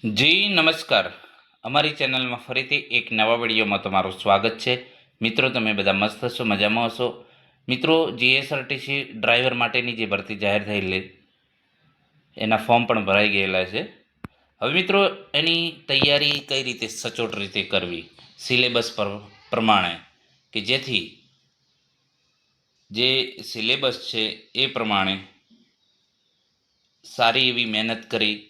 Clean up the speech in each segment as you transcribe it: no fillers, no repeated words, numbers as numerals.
જી નમસ્કાર. અમારી ચેનલમાં ફરીથી એક નવા વિડીયોમાં તમારું સ્વાગત છે. મિત્રો, તમે બધા મસ્ત હશો, મજામાં હશો. મિત્રો, જીએસઆરટીસી ડ્રાઈવર માટેની જે ભરતી જાહેર થયેલી એના ફોર્મ પણ ભરાઈ ગયેલા છે. હવે મિત્રો, એની તૈયારી કઈ રીતે સચોટ રીતે કરવી સિલેબસ પ્રમાણે, કે જેથી જે સિલેબસ છે એ પ્રમાણે સારી એવી મહેનત કરી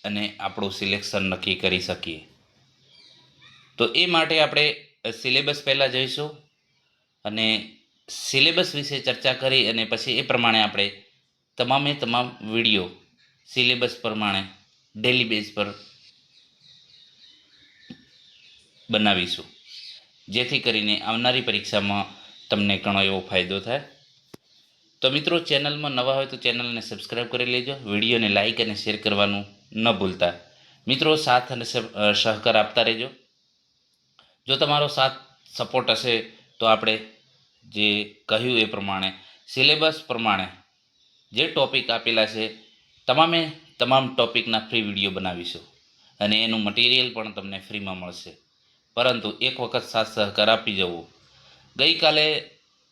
અને આપણું સિલેક્શન નક્કી કરી શકીએ. તો એ માટે આપણે સિલેબસ પહેલાં જોઈશું અને સિલેબસ વિશે ચર્ચા કરી અને પછી એ પ્રમાણે આપણે તમામ વિડીયો સિલેબસ પ્રમાણે ડેલી બેઝ પર બનાવીશું, જેથી કરીને આવનારી પરીક્ષામાં તમને ઘણો એવો ફાયદો થાય. તો મિત્રો, ચેનલમાં નવા હોય તો ચેનલને સબસ્ક્રાઈબ કરી લેજો, વિડીયોને લાઇક અને શેર કરવાનું ન ભૂલતા. મિત્રો, સાથ અને સહકાર આપતા રહેજો. જો તમારો સાથ સપોર્ટ હશે તો આપણે જે કહ્યું એ પ્રમાણે સિલેબસ પ્રમાણે જે ટૉપિક આપેલા છે તમામ ટૉપિકના ફ્રી વિડીયો બનાવીશું અને એનું મટીરિયલ પણ તમને ફ્રીમાં મળશે. પરંતુ એક વખત સાથ સહકાર આપી જવો. ગઈકાલે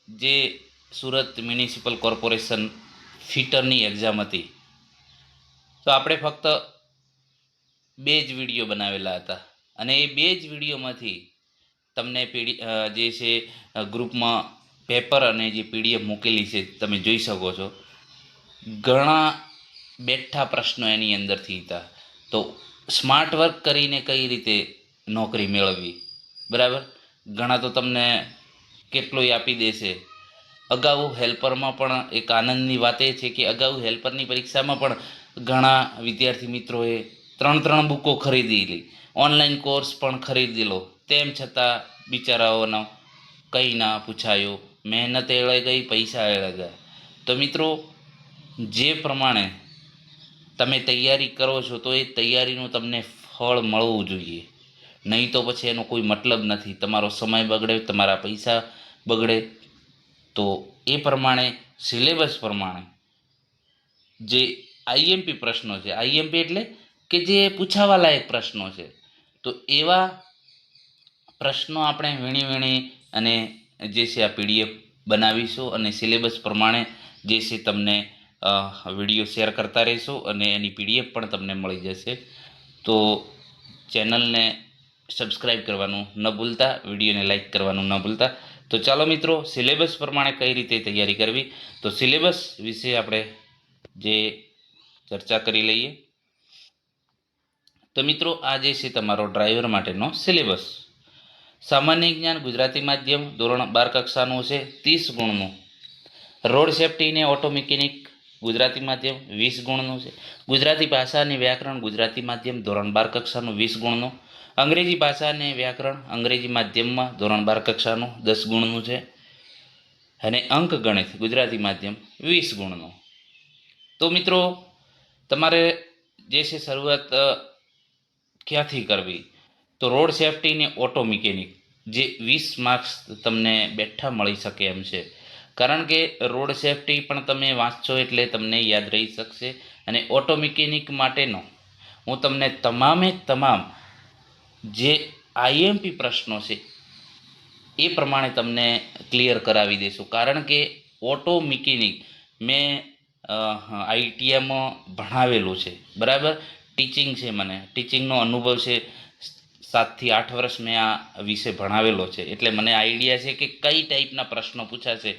જે સુરત મ્યુનિસિપલ કોર્પોરેશન ફિટરની એક્ઝામ હતી, તો આપણે ફક્ત 2 જ વિડીયો બનાવેલા હતા અને એ 2 જ વિડીયોમાંથી તમને જે છે ગ્રુપમાં પેપર અને જે પીડીએફ મૂકેલી છે તમે જોઈ શકો છો. ઘણા બેઠા પ્રશ્નો એની અંદરથી હતા. તો સ્માર્ટ વર્ક કરીને કઈ રીતે નોકરી મેળવવી, બરાબર. ઘણા તો તમને કેટલોય આપી દેશે. અગાઉ હેલ્પરમાં પણ એક આનંદની વાત એ છે કે અગાઉ હેલ્પરની પરીક્ષામાં પણ ઘણા વિદ્યાર્થી મિત્રોએ 3 બુકો ખરીદેલી, ઓનલાઈન કોર્સ પણ ખરીદેલો, તેમ છતાં બિચારાઓનો કંઈ ના પૂછાયો. મહેનત એળે ગઈ, પૈસા એળે ગયા. તો મિત્રો, જે પ્રમાણે તમે તૈયારી કરો છો તો એ તૈયારીનું તમને ફળ મળવું જોઈએ, નહીં તો પછી એનો કોઈ મતલબ નથી. તમારો સમય બગડે, તમારા પૈસા બગડે. તો એ પ્રમાણે સિલેબસ પ્રમાણે જે આઈએમપી પ્રશ્નો છે, આઈએમપી એટલે કે જે પૂછાવા લાયક પ્રશ્નો છે, તો એવા પ્રશ્નો આપણે વીણી અને જે છે આ પીડીએફ બનાવીશું અને સિલેબસ પ્રમાણે જે છે તમને વિડીયો શેર કરતા રહીશું અને એની પીડીએફ પણ તમને મળી જશે. તો ચેનલને સબસ્ક્રાઈબ કરવાનું ન ભૂલતા, વિડીયોને લાઈક કરવાનું ન ભૂલતા. તો ચાલો મિત્રો, સિલેબસ પ્રમાણે કઈ રીતે તૈયારી કરવી, તો સિલેબસ વિશે આપણે જે ચર્ચા કરી લઈએ. તો મિત્રો, આ જે છે તમારો ડ્રાઈવર માટેનો સિલેબસ. સામાન્ય જ્ઞાન ગુજરાતી માધ્યમ ધોરણ 12 કક્ષાનું છે, 30 ગુણનું. રોડ સેફ્ટી ને ઓટો મિકેનિક ગુજરાતી માધ્યમ 20 ગુણનું છે. ગુજરાતી ભાષા અને વ્યાકરણ ગુજરાતી માધ્યમ ધોરણ 12 કક્ષાનું 20 ગુણનું. અંગ્રેજી ભાષા અને વ્યાકરણ અંગ્રેજી માધ્યમમાં ધોરણ 12 કક્ષાનું 10 ગુણનું છે. અને અંક ગણિત ગુજરાતી માધ્યમ 20 ગુણનું. તો મિત્રો, તમારે જે છે શરૂઆત ક્યાંથી કરવી, તો રોડ સેફ્ટી ને ઓટો મિકેનિક જે 20 માર્ક્સ તમને બેઠા મળી શકે એમ છે. કારણ કે રોડ સેફ્ટી પણ તમે વાંચશો એટલે તમને યાદ રહી શકશે. અને ઓટો મિકેનિક માટેનો હું તમને તમામ જે આઈએમપી પ્રશ્નો છે એ પ્રમાણે તમને ક્લિયર કરાવી દઈશું. કારણ કે ઓટો મિકેનિક મેં આઈટીઆઈમાં ભણાવેલું છે, બરાબર. ટીચિંગ છે, મને ટીચિંગનો અનુભવ છે. 7 થી 8 વર્ષ મેં આ વિશે ભણાવેલો છે, એટલે મને આઈડિયા છે કે કઈ ટાઈપના પ્રશ્નો પૂછાશે.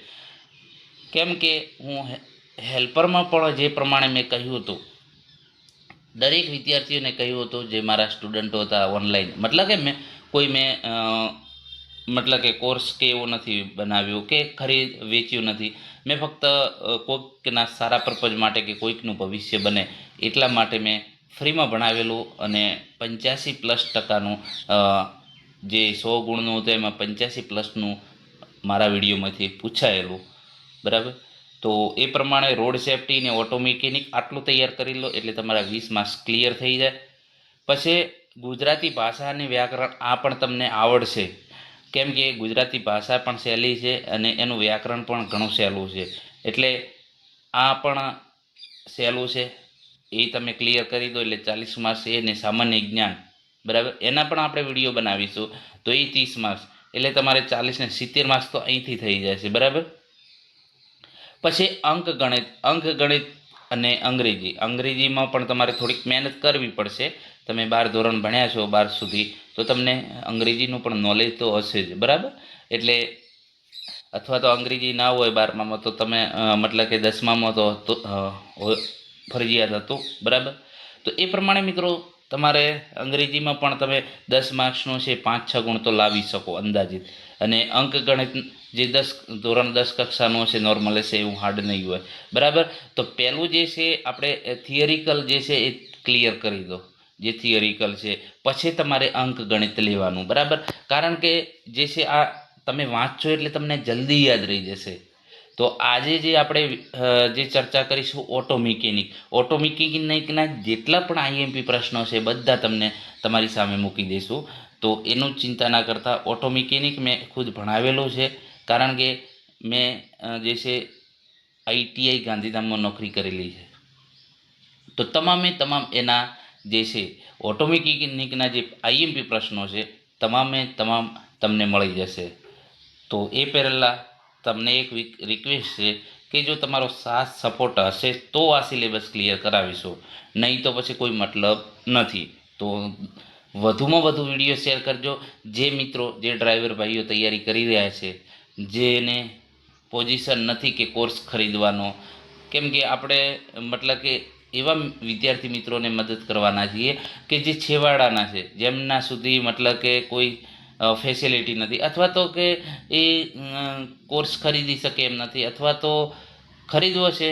કેમ કે હું હેલ્પરમાં પણ જે પ્રમાણે મેં કહ્યું હતું, દરેક વિદ્યાર્થીઓને કહ્યું હતું, જે મારા સ્ટુડન્ટો હતા ઓનલાઈન, મતલબ કે કોર્સ કે એવો નથી બનાવ્યો કે વેચ્યું નથી. મેં ફક્ત કોઈકના સારા પર્પઝ માટે કે કોઈકનું ભવિષ્ય બને એટલા માટે મેં ફ્રીમાં ભણાવેલું. અને 85+% જે 100 ગુણનું હતું એમાં 85+નું મારા વિડીયોમાંથી પૂછાયેલું, બરાબર. તો એ પ્રમાણે રોડ સેફ્ટી ને ઓટો મિકેનિક આટલું તૈયાર કરી લો એટલે તમારા 20 માર્ક્સ ક્લિયર થઈ જાય. પછી ગુજરાતી ભાષા અને વ્યાકરણ આ પણ તમને આવડશે, કેમ કે ગુજરાતી ભાષા પણ સહેલી છે અને એનું વ્યાકરણ પણ ઘણું સહેલું છે. એટલે આ પણ સહેલું છે. એ તમે ક્લિયર કરી દો એટલે 40 માર્ક્સ એ ને સામાન્ય જ્ઞાન, બરાબર, એના પણ આપણે વિડીયો બનાવીશું તો એ 30 માર્ક્સ, એટલે તમારે 40 ને 70 માર્ક્સ તો અહીંથી થઈ જશે, બરાબર. પછી અંકગણિત અને અંગ્રેજીમાં પણ તમારે થોડીક મહેનત કરવી પડશે. તમે 12 ધોરણ ભણ્યા છો 12 સુધી, તો તમને અંગ્રેજીનું પણ નોલેજ તો હશે જ, બરાબર. એટલે અથવા તો અંગ્રેજી ના હોય 12મામાં તો તમે મતલબ કે 10મામાં તો ફરજિયાત હતું, બરાબર. તો એ પ્રમાણે મિત્રો તમારે અંગ્રેજીમાં પણ તમે 10 માર્ક્સનો છે 5-6 ગુણ તો લાવી શકો અંદાજિત. અને અંકગણિત જે ધોરણ 10 કક્ષાનો છે નોર્મલ હશે, એવું હાર્ડ નહીં હોય, બરાબર. તો પહેલું જે છે આપણે થિયરિકલ જે છે એ ક્લિયર કરી દો, જે થિયરિકલ છે, પછી તમારે અંકગણિત લેવાનું, બરાબર. કારણ કે જે છે આ તમે વાંચશો એટલે તમને જલ્દી યાદ રહી જશે. તો આજે જે આપણે જે ચર્ચા કરીશું ઓટો મિકેનિકના જેટલા પણ આઈએમપી પ્રશ્નો છે બધા તમને તમારી સામે મૂકી દઈશું. તો એનું ચિંતા ના કરતા, ઓટો મિકેનિક મેં ખુદ ભણાવેલું છે, કારણ કે મેં જે છે ITI ગાંધીધામમાં નોકરી કરેલી છે. તો તમામ એના જે છે ઓટો મિકેનિકના જે આઈએમપી પ્રશ્નો છે તમામ તમને મળી જશે. તો એ પહેલાં તમને એક રિક્વેસ્ટ છે કે જો તમારો સાથ સપોર્ટ હશે તો આ સિલેબસ ક્લિયર કરાવીશું, નહીં તો પછી કોઈ મતલબ નથી. તો વધુમાં વધુ વિડીયો શેર કરજો. જે મિત્રો, જે ડ્રાઈવર ભાઈઓ તૈયારી કરી રહ્યા છે, જેને પોઝિશન નથી કે કોર્સ ખરીદવાનો, કેમ કે આપણે મતલબ કે એવા વિદ્યાર્થી મિત્રોને મદદ કરવાના છીએ કે જે છેવાડાના છે, જેમના સુધી મતલબ કે કોઈ ફેસિલિટી નથી, અથવા તો કે એ કોર્સ ખરીદી શકે એમ નથી, અથવા તો ખરીદવો છે,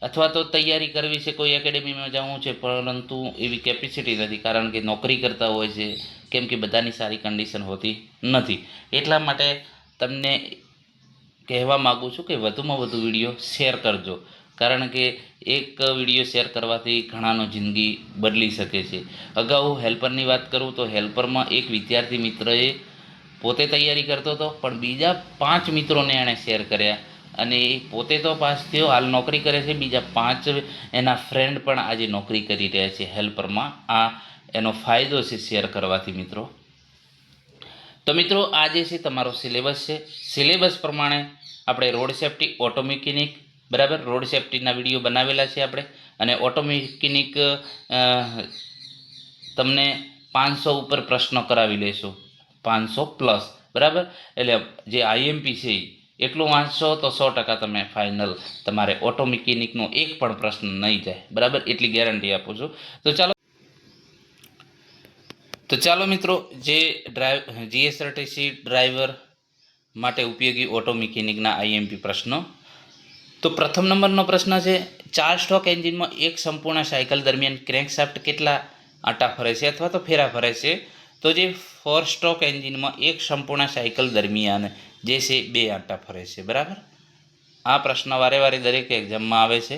અથવા તો તૈયારી કરવી છે, કોઈ એકેડેમીમાં જવું છે પરંતુ એવી કેપેસિટી નથી, કારણ કે નોકરી કરતા હોય છે, કેમ કે બધાની સારી કન્ડિશન હોતી નથી. એટલા માટે તમને કહેવા માગું છું કે વધુમાં વધુ વિડીયો શેર કરજો, કારણ કે એક વિડીયો શેર કરવાથી ઘણાનો જિંદગી બદલી શકે છે. અગાઉ હેલ્પરની વાત કરું તો હેલ્પરમાં એક વિદ્યાર્થી મિત્રએ પોતે તૈયારી કરતો હતો, પણ બીજા 5 મિત્રોને એણે શેર કર્યા અને એ પોતે તો પાસ થયો, હાલ નોકરી કરે છે. બીજા 5 એના ફ્રેન્ડ પણ આજે નોકરી કરી રહ્યા છે હેલ્પરમાં. આ એનો ફાયદો છે શેર કરવાથી મિત્રો. તો મિત્રો આ જે છે તમારો સિલેબસ છે. સિલેબસ પ્રમાણે આપણે રોડ સેફ્ટી, ઓટો મિકેનિક, બરાબર, રોડ સેફ્ટીના વિડીયો બનાવેલા છે આપણે. અને ઓટો મિકેનિક તમને 500 ઉપર પ્રશ્નો કરાવી લઈશું, 500+, બરાબર. એટલે જે IMP છે એટલું વાંચશો તો 100% તમે ફાઇનલ, તમારે ઓટો મિકેનિકનો એક પણ પ્રશ્ન નહીં જાય, બરાબર, એટલી ગેરંટી આપું છું. તો ચાલો મિત્રો, જે GSRTC ડ્રાઈવર માટે ઉપયોગી ઓટો મિકેનિકના IMP પ્રશ્નો. તો પ્રથમ નંબરનો પ્રશ્ન છે, 4 સ્ટ્રોક એન્જિનમાં એક સંપૂર્ણ સાયકલ દરમિયાન ક્રેન્કશાફ્ટ કેટલા આંટા ફરે છે અથવા તો ફેરા ફરે છે? તો જે 4 સ્ટ્રોક એન્જિનમાં એક સંપૂર્ણ સાયકલ દરમિયાન જે છે 2 આંટા ફરે છે, બરાબર. આ પ્રશ્ન વારે દરેક એક્ઝામમાં આવે છે.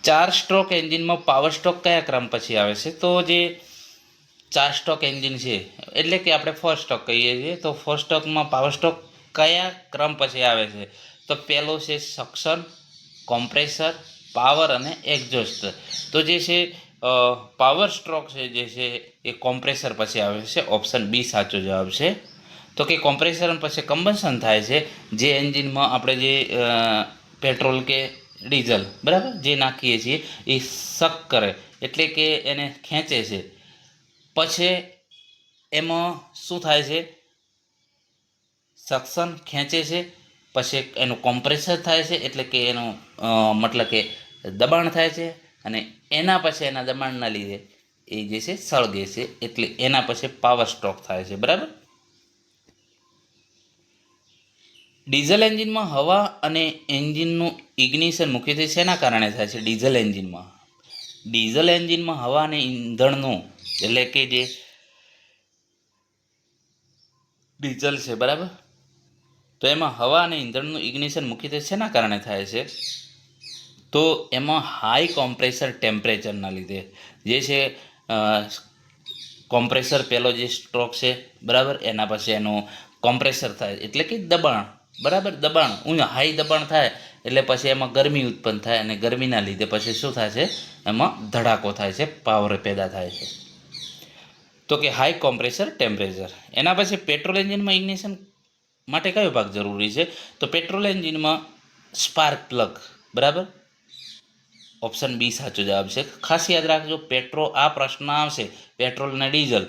4 સ્ટ્રોક એન્જિનમાં પાવર સ્ટ્રોક કયા ક્રમ પછી આવે છે? તો જે 4 સ્ટ્રોક એન્જિન છે એટલે કે આપણે 4 સ્ટ્રોક કહીએ છીએ, તો 4 સ્ટ્રોકમાં પાવર સ્ટ્રોક કયા ક્રમ પછી આવે છે? તો પહેલો છે સક્શન, કોમ્પ્રેસર, પાવર અને એક્ઝોસ્ટ. તો જે છે પાવર સ્ટ્રોક છે જે છે એ કોમ્પ્રેસર પછી આવે છે. ઓપ્શન બી સાચો જવાબ છે. તો કે કોમ્પ્રેસર પછી કમ્બશન થાય છે, જે એન્જિનમાં આપણે જે પેટ્રોલ કે ડીઝલ, બરાબર, જે નાખીએ છીએ એ સક કરે, એટલે કે એને ખેંચે છે. પછી એમાં શું થાય છે? સક્શન ખેંચે છે, પછી એનું કોમ્પ્રેસર થાય છે, એટલે કે એનું મતલબ કે દબાણ થાય છે, અને એના પછી એના દબાણના લીધે એ જે છે સળગે છે, એટલે એના પછી પાવર સ્ટ્રોક થાય છે, બરાબર. ડીઝલ એન્જિનમાં હવા અને એન્જિનનું ઇગ્નિશન મુખ્યત્વે શેના કારણે થાય છે? ડીઝલ એન્જિનમાં હવા અને ઈંધણનું, એટલે કે જે ડીઝલ છે, બરાબર, તો એમાં હવા અને ઈંધણનું ઇગ્નિશન મુખ્યત્વે શેના કારણે થાય છે? તો એમાં હાઈ કોમ્પ્રેસર ટેમ્પરેચરના લીધે. જે છે કોમ્પ્રેસર પહેલો જે સ્ટ્રોક છે, બરાબર, એના પછી એનું કોમ્પ્રેસર થાય, એટલે કે દબાણ, બરાબર, દબાણ હાઈ દબાણ થાય એટલે પછી એમાં ગરમી ઉત્પન્ન થાય અને ગરમીના લીધે પછી શું થાય છે, એમાં ધડાકો થાય છે, પાવર પેદા થાય છે. તો કે હાઈ કોમ્પ્રેસર ટેમ્પરેચર. એના પછી પેટ્રોલ એન્જિનમાં ઇગ્નિશન માટે કયો ભાગ જરૂરી છે, તો પેટ્રોલ એન્જિનમાં સ્પાર્ક પ્લગ. બરાબર, ઓપ્શન બી સાચો જવાબ છે. ખાસ યાદ રાખજો, આ પ્રશ્ન આવશે પેટ્રોલ અને ડીઝલ.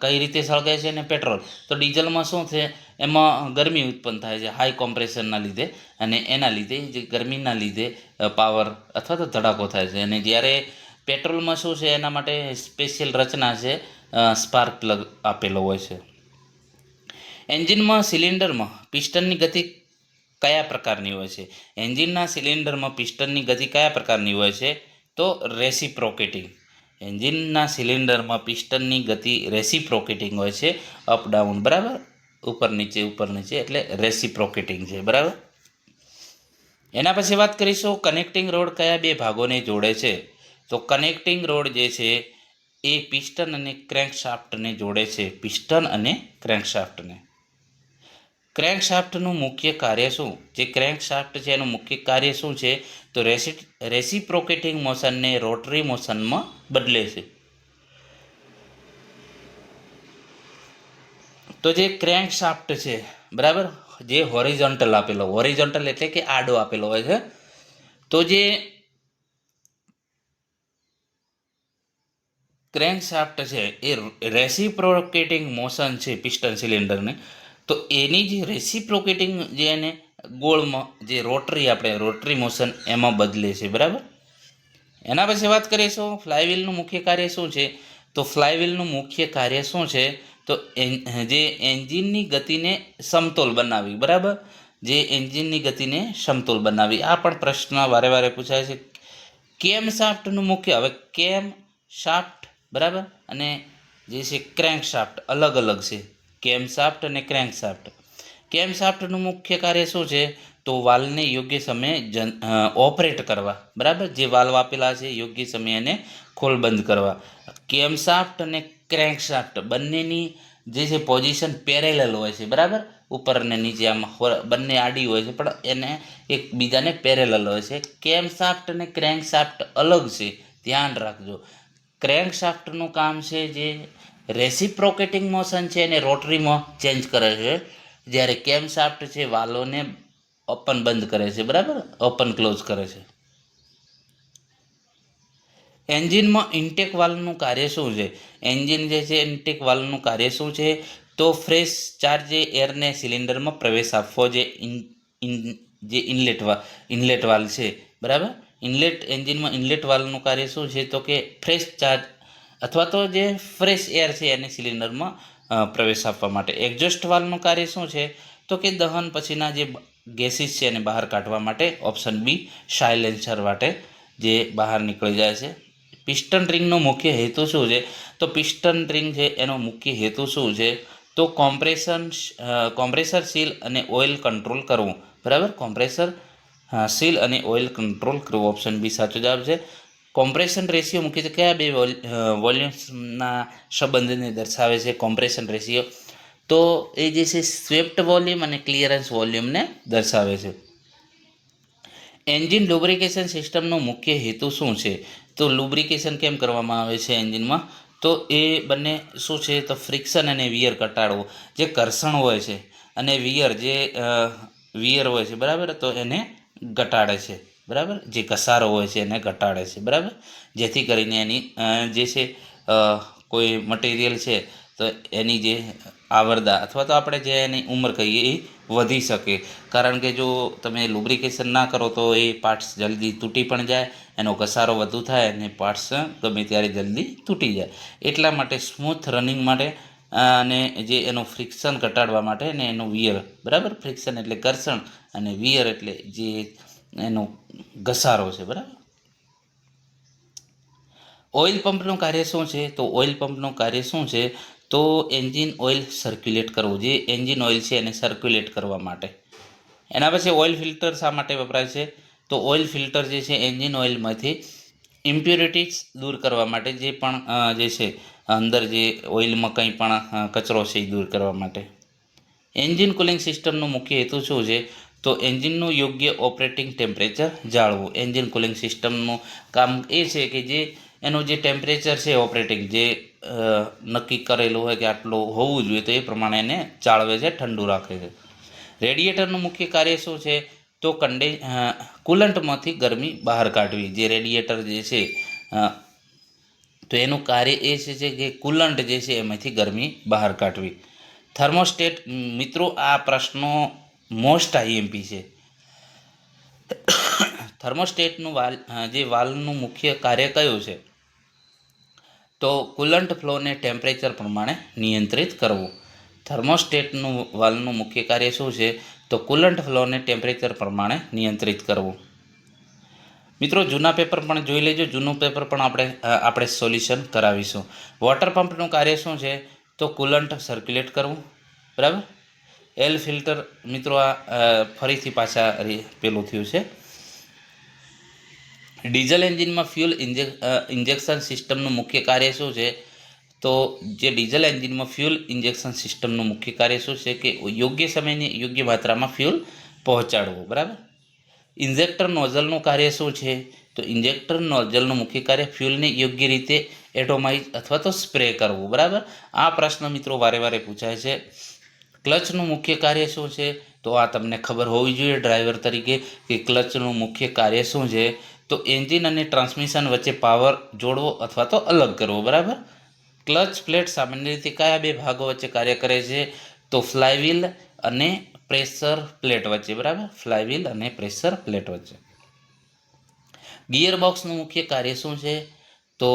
કઈ રીતે સળગે છે ને પેટ્રોલ, તો ડીઝલમાં શું છે, એમાં ગરમી ઉત્પન્ન થાય છે હાઈ કોમ્પ્રેશનના લીધે, અને એના લીધે જે ગરમીના લીધે પાવર અથવા તો ધડાકો થાય છે. અને જ્યારે પેટ્રોલમાં શું છે, એના માટે સ્પેશિયલ રચના છે, સ્પાર્ક પ્લગ આપેલો હોય છે. એન્જિનમાં સિલિન્ડરમાં પિસ્ટનની ગતિ કયા પ્રકારની હોય છે? એન્જિનના સિલિન્ડરમાં પિસ્ટનની ગતિ કયા પ્રકારની હોય છે, તો રેસિપ્રોકેટિંગ. એન્જિનના સિલિન્ડરમાં પિસ્ટનની ગતિ રેસિપ્રોકેટિંગ હોય છે, અપ ડાઉન. બરાબર, ઉપર નીચે એટલે રેસિપ્રોકેટિંગ છે. બરાબર. એના પછી વાત કરીશું, કનેક્ટિંગ રોડ કયા બે ભાગોને જોડે છે, તો કનેક્ટિંગ રોડ જે છે એ પિસ્ટન અને ક્રેન્કશાફ્ટને જોડે છે, પિસ્ટન અને ક્રેન્કશાફ્ટને. ક્રેન્કશાફ્ટનું મુખ્ય કાર્ય શું? જે ક્રેન્કશાફ્ટ છે એનું મુખ્ય કાર્ય શું છે, તો રેસિપ્રોકેટિંગ મોશનને રોટરી મોશનમાં બદલે છે. તો જે ક્રેન્કશાફ્ટ છે, બરાબર, જે હોરિઝોન્ટલ એટલે કે આડો આપેલો હોય છે, તો જે ક્રેન્કશાફ્ટ છે એ રેસિપ્રોકેટિંગ મોશન છે પિસ્ટન સિલિન્ડરને, તો એની જે રેસિપ્રોકેટિંગ જે એને ગોળમાં જે રોટરી મોશન એમાં બદલે છે. બરાબર. એના પછી વાત કરીશું, ફ્લાયવ્હીલનું મુખ્ય કાર્ય શું છે, તો ફ્લાયવ્હીલનું મુખ્ય કાર્ય શું છે, તો જે એન્જિનની ગતિને સમતોલ બનાવવી. બરાબર, જે એન્જિનની ગતિને સમતોલ બનાવવી. આ પણ પ્રશ્ન વારે વારે પૂછાય છે. કેમ શાફ્ટનું મુખ્ય, હવે કેમ શાફ્ટ, બરાબર, અને જે છે ક્રેન્ક શાફ્ટ અલગ અલગ છે, કેમ શાફ્ટ અને ક્રેન્ક શાફ્ટ. કેમ શાફ્ટનું મુખ્ય કાર્ય શું છે, તો વાલ્વને યોગ્ય સમયે ઓપરેટ કરવા. બરાબર, જે વાલ્વ આપેલા છે યોગ્ય સમયે એને ખોલ બંધ કરવા. કેમ શાફ્ટ અને ક્રેન્ક શાફ્ટ બંનેની જે છે પોઝિશન પેરેલલ હોય છે. બરાબર, ઉપર અને નીચે આમ બંને આડી હોય છે, પણ એને એકબીજાને પેરેલલ હોય છે. કેમ શાફ્ટ અને ક્રેન્ક શાફ્ટ અલગ છે, ધ્યાન રાખજો. ક્રેન્ક શાફ્ટનું કામ છે જે રેસિપ્રોકેટિંગ મોશન છે એને રોટરીમાં ચેન્જ કરે છે, જ્યારે કેમ શાફ્ટ છે વાલ્વને ઓપન બંધ કરે છે. બરાબર, ઓપન ક્લોઝ કરે છે. એન્જિનમાં ઇન્ટેક વાલ્વનું કાર્ય શું છે? એન્જિન જે છે ઇન્ટેક વાલ્વનું કાર્ય શું છે, તો ફ્રેશ ચાર્જ એરને સિલિન્ડરમાં પ્રવેશ આપવો, જે ઇનલેટ વાલ્વ છે. બરાબર, એન્જિનમાં ઇનલેટ વાલ્વનું કાર્ય શું છે, તો કે ફ્રેશ ચાર્જ અથવા તો જે ફ્રેશ એર છે એને સિલિન્ડરમાં પ્રવેશ આપવા માટે. એક્ઝોસ્ટ વાલ્વનું કાર્ય શું છે, તો કે દહન પછીના જે ગેસીસ છે એને બહાર કાઢવા માટે. ઓપ્શન બી સાયલેન્સર માટે જે બહાર નીકળી જાય છે. પિસ્ટન રિંગનો મુખ્ય હેતુ શું છે, તો પિસ્ટન રિંગ છે એનો મુખ્ય હેતુ શું છે, તો કોમ્પ્રેસર સીલ અને ઓઇલ કંટ્રોલ કરવું. બરાબર, કોમ્પ્રેસર સીલ અને ઓઇલ કંટ્રોલ કરવું. ઓપ્શન બી સાચો જવાબ છે. કોમ્પ્રેશન રેશિયો મુખ્યત્વે કયા બે વોલ્યુમ્સના સંબંધને દર્શાવે છે? કોમ્પ્રેશન રેશિયો તો એ જે છે સ્વેપ્ટ વોલ્યુમ અને ક્લિયરન્સ વોલ્યુમને દર્શાવે છે. એન્જિન લુબ્રિકેશન સિસ્ટમનો મુખ્ય હેતુ શું છે, તો લુબ્રિકેશન કેમ કરવામાં આવે છે એન્જિનમાં, તો એ બંને શું છે, તો ફ્રિક્શન અને વિયર ઘટાડવો. જે ઘર્ષણ હોય છે અને વિયર હોય છે, બરાબર, તો એને ઘટાડે છે. બરાબર, જે ઘસારો હોય છે એને ઘટાડે છે. બરાબર, જેથી કરીને એની જે છે કોઈ મટીરિયલ છે તો એની જે આવરદા અથવા તો આપણે જે એની ઉંમર કહીએ એ વધી શકે. કારણ કે જો તમે લુબ્રિકેશન ના કરો તો એ પાર્ટ્સ જલ્દી તૂટી પણ જાય, એનો ઘસારો વધુ થાય અને પાર્ટ્સ ગમે ત્યારે જલ્દી તૂટી જાય. એટલા માટે સ્મૂથ રનિંગ માટે અને જે એનું ફ્રિક્શન ઘટાડવા માટે ને એનું વિયર. બરાબર, ફ્રિક્શન એટલે ઘર્ષણ અને વિયર એટલે જે એનો ઘસારો છે. બરાબર. ઓઇલ પંપનું કાર્ય શું છે, તો ઓઇલ પંપનું કાર્ય શું છે, તો એન્જિન ઓઇલ સર્ક્યુલેટ કરવું, જે એન્જિન ઓઇલ છે એને સર્ક્યુલેટ કરવા માટે. એના પછી ઓઇલ ફિલ્ટર શા માટે વપરાય છે, તો ઓઇલ ફિલ્ટર જે છે એન્જિન ઓઇલમાંથી ઇમ્પ્યુરિટીઝ દૂર કરવા માટે, જે પણ જે છે અંદર જે ઓઇલમાં કંઈ પણ કચરો છે એ દૂર કરવા માટે. એન્જિન કુલિંગ સિસ્ટમનો મુખ્ય હેતુ શું છે, તો એન્જિનનું યોગ્ય ઓપરેટિંગ ટેમ્પરેચર જાળવવું. એન્જિન કુલિંગ સિસ્ટમનું કામ એ છે કે જે એનું જે ટેમ્પરેચર છે ઓપરેટિંગ જે નક્કી કરેલું હોય કે આટલું હોવું જોઈએ તો એ પ્રમાણે એને જાળવે છે, ઠંડુ રાખે છે. રેડિએટરનું મુખ્ય કાર્ય શું છે? તો કુલન્ટમાંથી ગરમી બહાર કાઢવી. જે રેડિએટર જે છે તો એનું કાર્ય એ છે કે કુલન્ટ જે છે એમાંથી ગરમી બહાર કાઢવી. થર્મોસ્ટેટ, મિત્રો આ પ્રશ્નો મોસ્ટ આઈએમપી છે. થર્મોસ્ટેટનું જે વાલ્વનું મુખ્ય કાર્ય કયું છે? તો કુલન્ટ ફ્લોને ટેમ્પરેચર પ્રમાણે નિયંત્રિત કરવું. થર્મોસ્ટેટનું વાલ્વનું મુખ્ય કાર્ય શું છે? તો કુલન્ટ ફ્લોને ટેમ્પરેચર પ્રમાણે નિયંત્રિત કરવું. મિત્રો જૂના પેપર પણ જોઈ લેજો, જૂનું પેપર પણ આપણે સોલ્યુશન કરાવીશું. વોટર પંપનું કાર્ય શું છે? તો કુલન્ટ સર્ક્યુલેટ કરવું, બરાબર. એલ ફિલ્ટર, મિત્રો આ ફરીથી પાછા પેલું થયું છે. ડીઝલ એન્જિનમાં ફ્યુલ ઇન્જેક્શન સિસ્ટમનું મુખ્ય કાર્ય શું છે? તો જે ડીઝલ એન્જિનમાં ફ્યુલ ઇન્જેક્શન સિસ્ટમનું મુખ્ય કાર્ય શું છે કે યોગ્ય સમયની યોગ્ય માત્રામાં ફ્યુલ પહોંચાડવું, બરાબર. ઇન્જેક્ટર નોઝલનું કાર્ય શું છે? તો ઇન્જેક્ટર નોઝલનું મુખ્ય કાર્ય ફ્યુલને યોગ્ય રીતે એટોમાઇઝ અથવા તો સ્પ્રે કરવું, બરાબર. આ પ્રશ્ન મિત્રો વારે વારે પૂછાય છે. ક્લચનું મુખ્ય કાર્ય શું છે? તો આ તમને ખબર હોવી જોઈએ ડ્રાઈવર તરીકે કે ક્લચનું મુખ્ય કાર્ય શું છે? તો એન્જિન અને ટ્રાન્સમિશન વચ્ચે પાવર જોડવો અથવા તો અલગ કરવો, બરાબર. ક્લચ પ્લેટ સામાન્ય રીતે કયા બે ભાગો વચ્ચે કાર્ય કરે છે? તો ફ્લાયવ્હીલ અને પ્રેશર પ્લેટ વચ્ચે, બરાબર. ફ્લાયવ્હીલ અને પ્રેશર પ્લેટ વચ્ચે. ગિયર બોક્સનું મુખ્ય કાર્ય શું છે? તો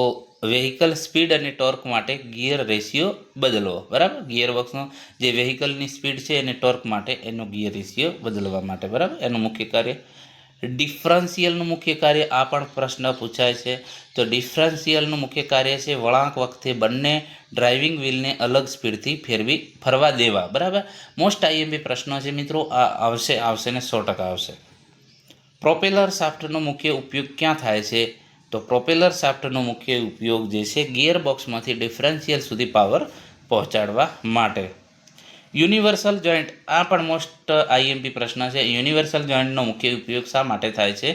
વેહિકલ સ્પીડ અને ટોર્ક માટે ગિયર રેશિયો બદલવો, બરાબર. ગિયર બોક્સનો જે વેહિકલની સ્પીડ છે અને ટોર્ક માટે એનો ગિયર રેશિયો બદલવા માટે, બરાબર, એનું મુખ્ય કાર્ય. ડિફરન્શિયલનું મુખ્ય કાર્ય, આ પણ પ્રશ્ન પૂછાય છે. તો ડિફરન્શિયલનું મુખ્ય કાર્ય છે વળાંક વખતે બંને ડ્રાઇવિંગ વ્હીલને અલગ સ્પીડથી ફરવા દેવા, બરાબર. મોસ્ટ આઈએમપી પ્રશ્ન છે મિત્રો, આ આવશે ને 100% આવશે. પ્રોપેલર શાફ્ટનો મુખ્ય ઉપયોગ ક્યાં થાય છે? તો પ્રોપેલર શાફ્ટનો મુખ્ય ઉપયોગ જે છે ગિયર બોક્સમાંથી ડિફરન્શિયલ સુધી પાવર પહોંચાડવા માટે. યુનિવર્સલ જોઈન્ટ, આ પણ મોસ્ટ આઈએમપી પ્રશ્ન છે. યુનિવર્સલ જોઈન્ટનો મુખ્ય ઉપયોગ શા માટે થાય છે?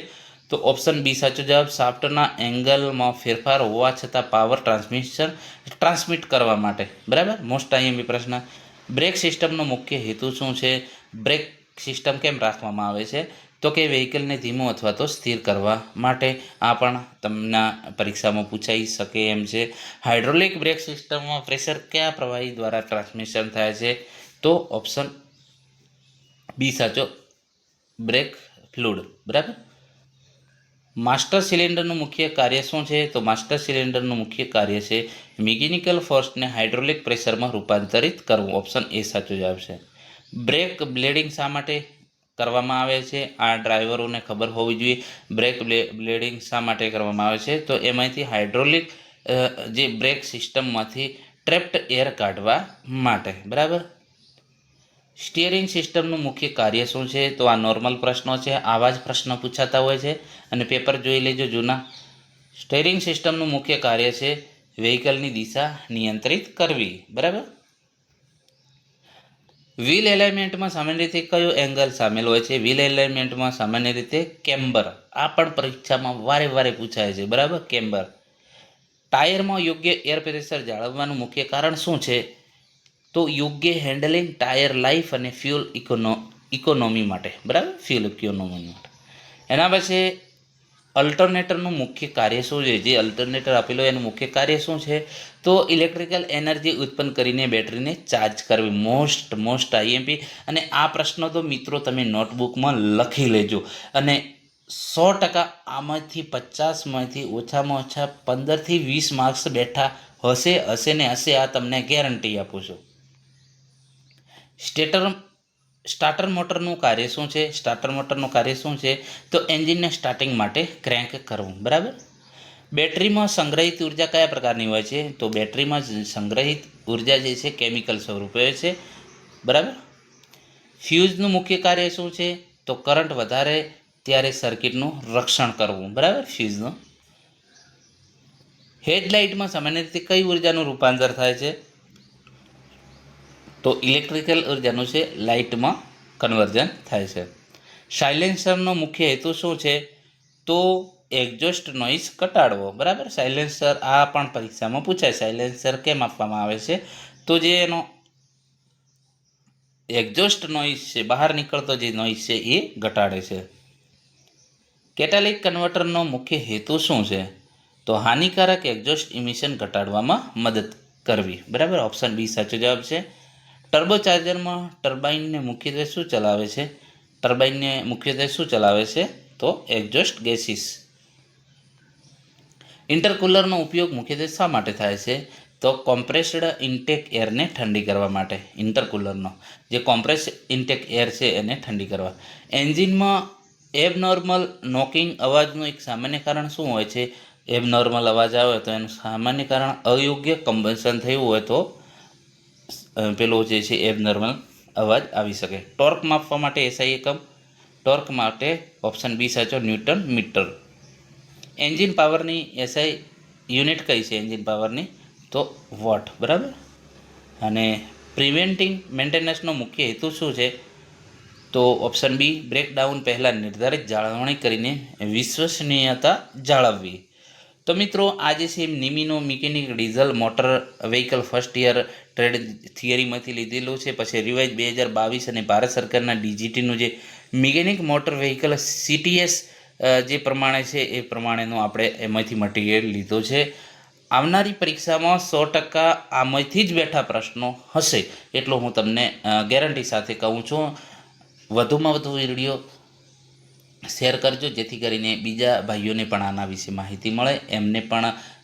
તો ઓપ્શન બી સાચો જવાબ. શાફ્ટના એંગલમાં ફેરફાર હોવા છતાં પાવર ટ્રાન્સમિટ કરવા માટે, બરાબર. મોસ્ટ આઈએમપી પ્રશ્ન. બ્રેક સિસ્ટમનો મુખ્ય હેતુ શું છે? બ્રેક સિસ્ટમ કેમ રાખવામાં આવે છે? તો કે વ્હીકલને ધીમું અથવા તો સ્થિર કરવા માટે. આ પણ તમને પરીક્ષામાં પૂછાઈ શકે એમ છે. હાઇડ્રોલિક બ્રેક સિસ્ટમમાં પ્રેશર કયા પ્રવાહી દ્વારા ટ્રાન્સમિશન થાય છે? તો ઓપ્શન બી સાચો, બ્રેક ફ્લુઇડ, બરાબર. માસ્ટર સિલિન્ડરનું મુખ્ય કાર્ય શું છે? તો માસ્ટર સિલિન્ડરનું મુખ્ય કાર્ય છે મિકેનિકલ ફોર્સને હાઇડ્રોલિક પ્રેશરમાં રૂપાંતરિત કરવું. ઓપ્શન એ સાચો જવાબ છે. બ્રેક બ્લેડિંગ શા માટે કરવામાં આવે છે? આ ડ્રાઈવરોને ખબર હોવી જોઈએ. બ્રેક બ્લેડિંગ શા માટે કરવામાં આવે છે? તો એમાંથી હાઇડ્રોલિક જે બ્રેક સિસ્ટમમાંથી ટ્રેપ્ડ એર કાઢવા માટે, બરાબર. સ્ટીયરિંગ સિસ્ટમનું મુખ્ય કાર્ય શું છે? તો આ નોર્મલ પ્રશ્નો છે, આવા જ પ્રશ્ન પૂછાતા હોય છે અને પેપર જોઈ લેજો જૂના. સ્ટીયરિંગ સિસ્ટમનું મુખ્ય કાર્ય છે વ્હીકલની દિશા નિયંત્રિત કરવી, બરાબર. વ્હીલ એલાઇનમેન્ટમાં સામાન્ય રીતે કયો એંગલ સામેલ હોય છે? વ્હીલ એલાઇનમેન્ટમાં સામાન્ય રીતે કેમ્બર. આ પણ પરીક્ષામાં વારે વારે પૂછાય છે, બરાબર, કેમ્બર. ટાયરમાં યોગ્ય એર પ્રેશર જાળવવાનું મુખ્ય કારણ શું છે? તો યોગ્ય હેન્ડલિંગ, ટાયર લાઈફ અને ફ્યુલ ઇકોનોમી માટે, બરાબર, ફ્યુલ ઇકોનોમી માટે. એના પછી અલ્ટરનેટરનું મુખ્ય કાર્ય શું છે? જે અલ્ટરનેટર આપેલો એનું મુખ્ય કાર્ય શું છે? તો ઇલેક્ટ્રિકલ એનર્જી ઉત્પન્ન કરીને બેટરીને ચાર્જ કરવી. Most IMP. અને આ પ્રશ્નો તો મિત્રો તમે નોટબુકમાં લખી લેજો અને 100% આમાંથી 50માંથી ઓછામાં ઓછા 15થી 20 માર્ક્સ બેઠા હશે ને હશે, આ તમને ગેરંટી આપું છું. સ્ટાર્ટર મોટરનું કાર્ય શું છે? સ્ટાર્ટર મોટરનું કાર્ય શું છે? તો એન્જિનને સ્ટાર્ટિંગ માટે ક્રેન્ક કરવું, બરાબર. બેટરીમાં સંગ્રહિત ઉર્જા કયા પ્રકારની હોય છે? તો બેટરીમાં સંગ્રહિત ઉર્જા જે છે કેમિકલ સ્વરૂપે હોય છે, બરાબર. ફ્યુઝનું મુખ્ય કાર્ય શું છે? તો કરંટ વધારે ત્યારે સર્કિટનું રક્ષણ કરવું, બરાબર, ફ્યુઝનું. હેડલાઇટમાં સામાન્ય રીતે કઈ ઉર્જાનું રૂપાંતર થાય છે? તો ઇલેક્ટ્રિકલ ઉર્જાનું છે લાઇટમાં કન્વર્ઝન થાય છે. સાયલેન્સરનો મુખ્ય હેતુ શું છે? તો એક્ઝોસ્ટ નોઇઝ ઘટાડવો. બરાબર, સાયલેન્સર આ પણ પરીક્ષામાં પૂછાય. સાયલેન્સર કેમ આપવામાં આવે છે? તો જે એનો એક્ઝોસ્ટ નોઇઝ છે, બહાર નીકળતો જે નોઇઝ છે એ ઘટાડે છે. કેટાલિક કન્વર્ટરનો મુખ્ય હેતુ શું છે? તો હાનિકારક એક્ઝોસ્ટ ઇમિશન ઘટાડવામાં મદદ કરવી. બરાબર, ઓપ્શન બી સાચો જવાબ છે. ટર્બોચાર્જરમાં ટર્બાઇનને મુખ્યત્વે શું ચલાવે છે? ટર્બાઇનને મુખ્યત્વે શું ચલાવે છે? તો એક્ઝોસ્ટ ગેસીસ. ઇન્ટરકુલરનો ઉપયોગ મુખ્યત્વે શા માટે થાય છે? તો કોમ્પ્રેસ્ડ ઇન્ટેક એરને ઠંડી કરવા માટે. ઇન્ટરકુલરનો જે કોમ્પ્રેસ ઇન્ટેક એર છે એને ઠંડી કરવા. એન્જિનમાં એબનોર્મલ નોકિંગ અવાજનું એક સામાન્ય કારણ શું હોય છે? એબનોર્મલ અવાજ આવે તો એનું સામાન્ય કારણ અયોગ્ય કમ્બશન થયું હોય તો પેલો જે છે એબનોર્મલ અવાજ આવી શકે. ટોર્ક માપવા માટે એસઆઈ એકમ. ટોર્ક માટે ઓપ્શન બી સાચો, ન્યૂટન મીટર. એન્જિન પાવરની એસઆઈ યુનિટ કઈ છે એન્જિન પાવરની? તો વોટ. બરાબર. અને પ્રિવેન્ટિંગ મેન્ટેનન્સનો મુખ્ય હેતુ શું છે? તો ઓપ્શન બી બ્રેકડાઉન પહેલાં નિર્ધારિત જાળવણી કરીને વિશ્વસનીયતા જાળવવી. તો મિત્રો આજે છે નિમીનો mechanic diesel motor vehicle first year trade થિયરીમાંથી લીધેલું છે. પછી રિવાઇઝ 2022 અને ભારત સરકારના ડીજીટીનું જે મિકેનિક મોટર વ્હીકલ સીટીએસ જે પ્રમાણે છે એ પ્રમાણેનું આપણે એમાંથી મટીરિયલ લીધો છે. આવનારી પરીક્ષામાં 100% આમાંથી જ બેઠા પ્રશ્નો હશે એટલું હું તમને ગેરંટી સાથે કહું છું. વધુમાં વધુ વિડીયો શેર કરજો જેથી કરીને બીજા ભાઈઓને પણ આના વિશે માહિતી મળે,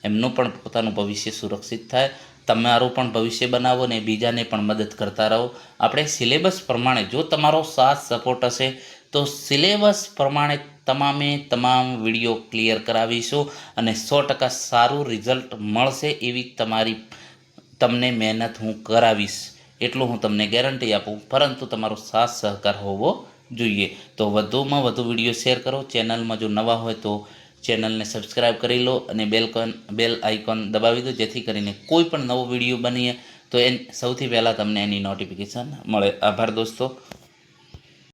એમનું પણ પોતાનું ભવિષ્ય સુરક્ષિત થાય. તમારું પણ ભવિષ્ય બનાવો ને બીજાને પણ મદદ કરતા રહો. આપણે સિલેબસ પ્રમાણે જો તમારો સાથ સપોર્ટ હશે તો સિલેબસ પ્રમાણે તમામ વિડીયો ક્લિયર કરાવીશું અને 100% સારું રિઝલ્ટ મળશે એવી તમને મહેનત હું કરાવીશ એટલું હું તમને ગેરંટી આપું. પરંતુ તમારો સાથ સહકાર હોવો જોઈએ. તો વધુમાં વધુ વિડીયો શેર કરો. ચેનલમાં જો નવા હોય તો ચેનલને સબસ્ક્રાઈબ કરી લો અને બેલ આઇકોન દબાવી દો જેથી કરીને કોઈ પણ નવો વિડીયો બનીએ તો સૌથી પહેલાં તમને એની નોટિફિકેશન મળે. આભાર દોસ્તો.